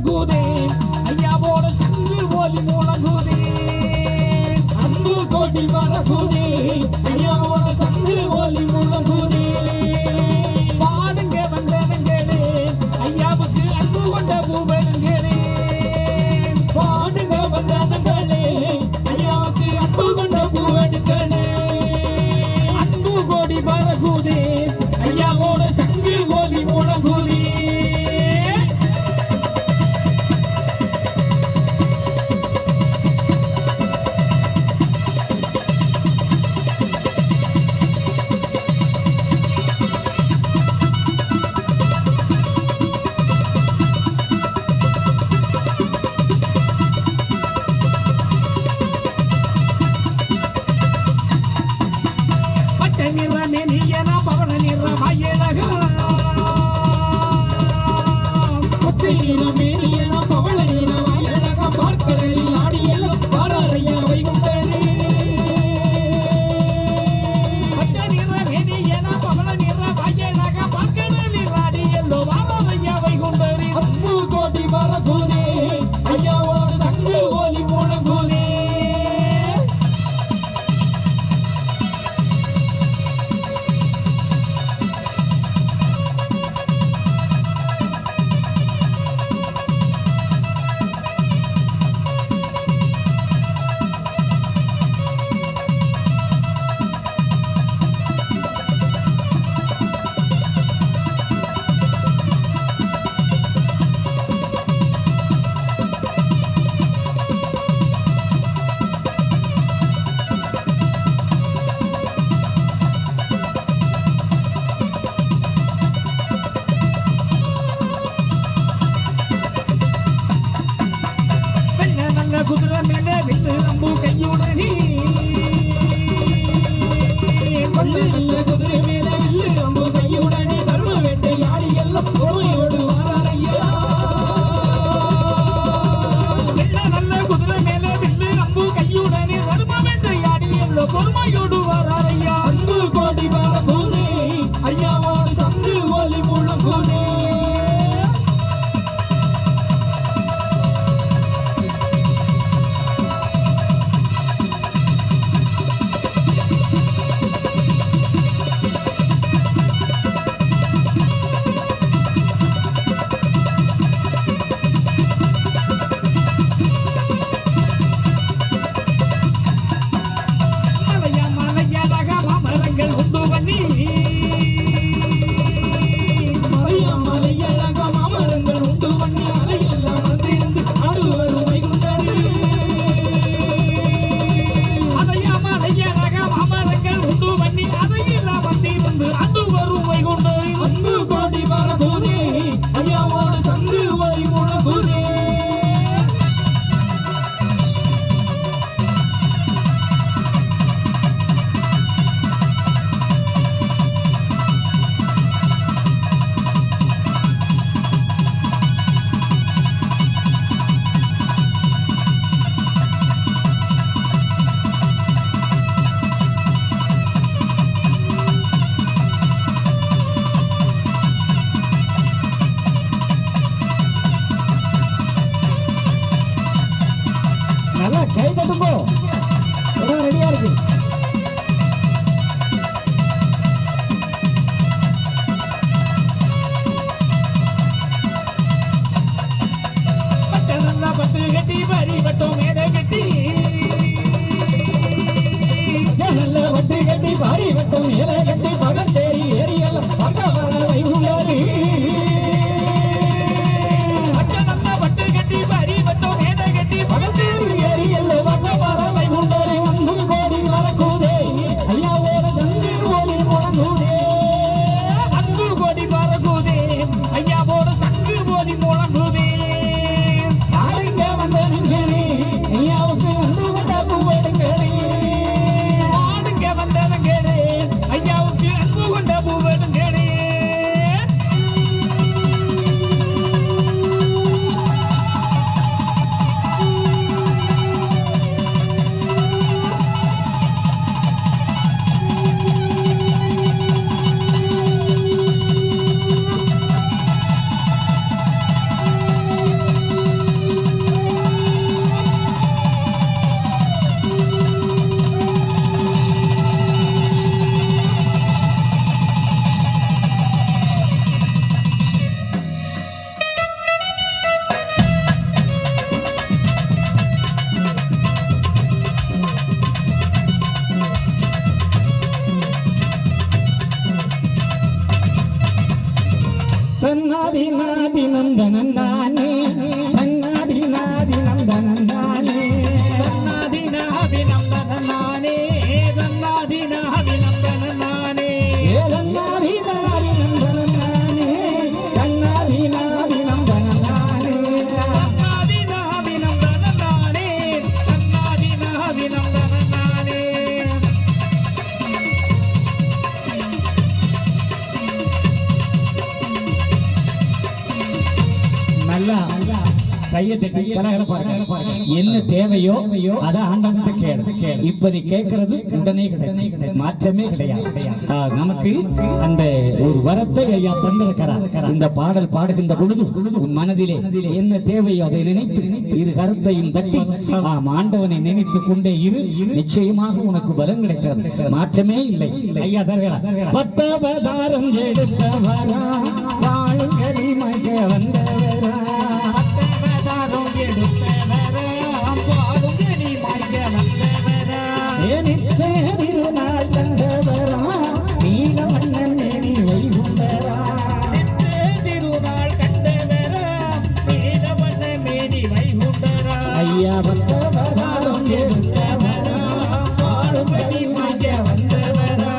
பறக்குதே ஐயாவோட சங்கு ஒலி முழங்குதே அன்பு கோடி பறக்குதே ஐயாவோட சங்கு ஒலி முழங்குதே பாடுங்க வந்தனங்களே ஐயாவுக்கு அன்பு கொண்ட பூவெடுங்களே பாடுங்க வந்தனங்களே ஐயாவுக்கு அன்பு கொண்ட பூவெடுங்களே அன்பு கோடி பறக்குதே ஐயாவோட சங்கு ஒலி முழங்குதே குதிரை மேலே வில்லு அம்பு கையுடனே குதிரை மேலே வில்லு அம்பு கையுடனே தர்ம வேட்டையாடி எல்லாம் பொறுமையோடு வாராரையா நல்ல குதிரை மேலே வில்லு அம்பு கையுடனே தர்ம வேட்டையாடி எல்லாம் பொறுமையோடு வாராரையா அன்பு கோடி பறக்குதே ஐயாவோட சங்கு ஒலி முழங்குதே கை தட்டுங்கோ ரெடியா இருக்கு பட்டு கட்டி பறி பட்டும் மேல கட்டி பட்டு கட்டி பாரி பட்டும் மேல கட்டி பகல் தேரி ஏரியெல்லாம் பக்க வரவை உள்ளாரு பட்டு கட்டி பறி பட்டும் மேல கட்டி பகல் தேரி ஏரியெல்லாம் பக்க வரவை உள்ளாரு அன்பு கோடி வர கையை தட்டி கலகலப்பா என்ன தேவையோ அதை ஆண்டவன்கிட்ட கேளு. இப்ப நீ கேட்கறது உடனே கிடையாது, மாற்றமே கிடையாது. நமக்கு அந்த ஒரு வரத்தை ஐயா தந்திருக்கிறார். இந்த பாடல் பாடுகின்ற பொழுது உன் மனதிலே என்ன தேவையோ அதை நினைத்து இரு கருத்தையும் தட்டி ஆண்டவனை நினைத்து கொண்டே இரு. நிச்சயமாக உனக்கு பலம் கிடைக்கிறது, மாற்றமே இல்லை. ஐயா தருகிறார். பத்தவதாரம் எடுத்தவரா வாழுங்கடி மக வந்தவரா, பத்தவதாரம் எடுத்தவரா வாழுங்கடி மக வந்தவரா, திருநாள் கண்டவரா நீல வண்ணன் மேனி வைகுண்டரா, திருநாள் கண்டவரா நீல வண்ணன் மேனி வைகுண்டரா. ஐயா பத்தவதாரம் எடுத்தவரா வாழுங்கடி மக வந்தவரா.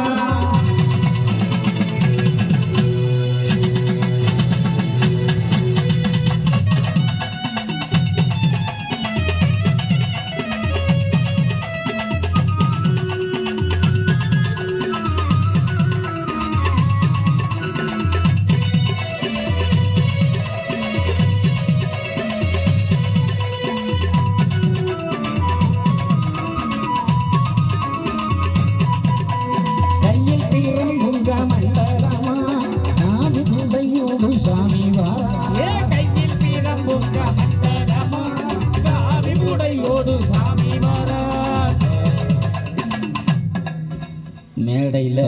மேடையில்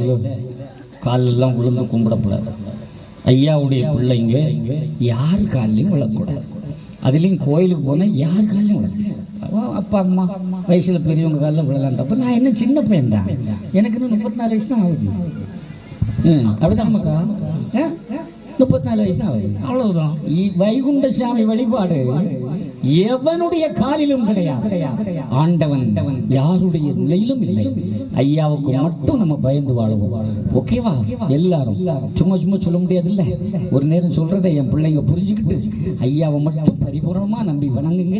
காலெல்லாம் விழுந்து கும்பிடக்கூடாது. ஐயாவுடைய பிள்ளைங்க யார் காலையும் விழக்கூடாது. அதுலேயும் கோயிலுக்கு போனால் யார் காலையும் விழ, அப்பா அம்மா வயசில் பெரியவங்க காலில் விழலாம். தப்ப நான் என்ன சின்ன பையன் தான், எனக்கு இன்னும் 34 வயசு தான் ஆகுது. அப்படிதான் மக்கா, 34 வயசு தான் ஆகுது, அவ்வளவுதான். வைகுண்ட சாமி வழிபாடு எவனுடைய காலிலும் கிடையாது. ஆண்டவன் யாருடைய நிலையிலும் இல்லை. ஐயாவுக்கு மட்டும் நம்ம பயந்து வாழுவோம். ஓகேவா? எல்லாரும் சும்மா சும்மா சொல்ல முடியாது இல்ல, ஒரு நேரம் சொல்றதை என் பிள்ளைங்க புரிஞ்சுக்கிட்டு ஐயாவை மட்டும் பரிபூர்ணமா நம்பி வணங்குங்க.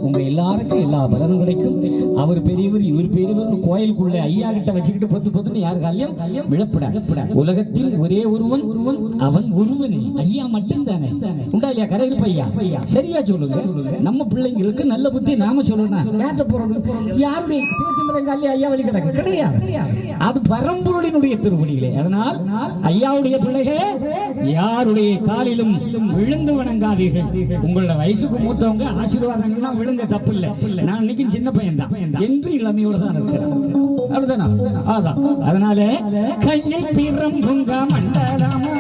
உங்க எல்லாருக்கும் எல்லா பலனும் கிடைக்கும். அவர் பெரியவர் இவர் பெரியவர் கோயிலுக்குள்ள ஐயா கிட்ட வச்சுக்கிட்டு பொத்து பொத்துன்னு யார் காலையும் விழப்பட. உலகத்தில் ஒரே ஒருவன், அவன் ஒருவன் ஐயா மட்டும் தானே. உண்டா இல்லையா? கரையில் பையா சரியா சொல்லுங்க. நம்ம பிள்ளைங்களுக்கு நல்ல புத்தி நாம சொல்லணும். யாருடைய சிவச்சந்திரன் காலி ஐயா வழி கிடக்கு கிடையாது. அது பரம்பொருளினுடைய திருவடிகளே. அதனால் ஐயாவுடைய பிள்ளைகளே யாருடைய காலிலும் விழுந்து வணங்காதீர்கள். உங்களோட வயசுக்கு மூத்தவங்க ஆசீர்வாதங்கள்லாம் விழுங்க, தப்பு இல்லை. நான் இன்னைக்கு சின்ன பையன் தான் என்று இளமையோடு தான் இருக்கிறேன். அப்படிதானா? அதான். அதனால கையை பிறம்புங்க மண்டலமா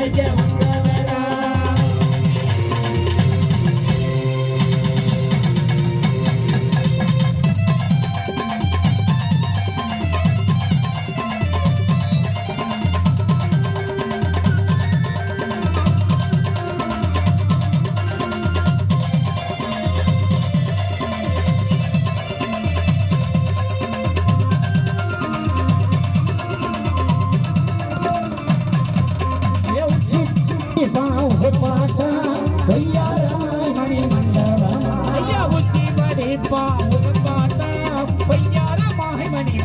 வைக்க வந்தவரா ஐயா உச்சி படிப்பா பாட்டா பொய்யார மாய் மணி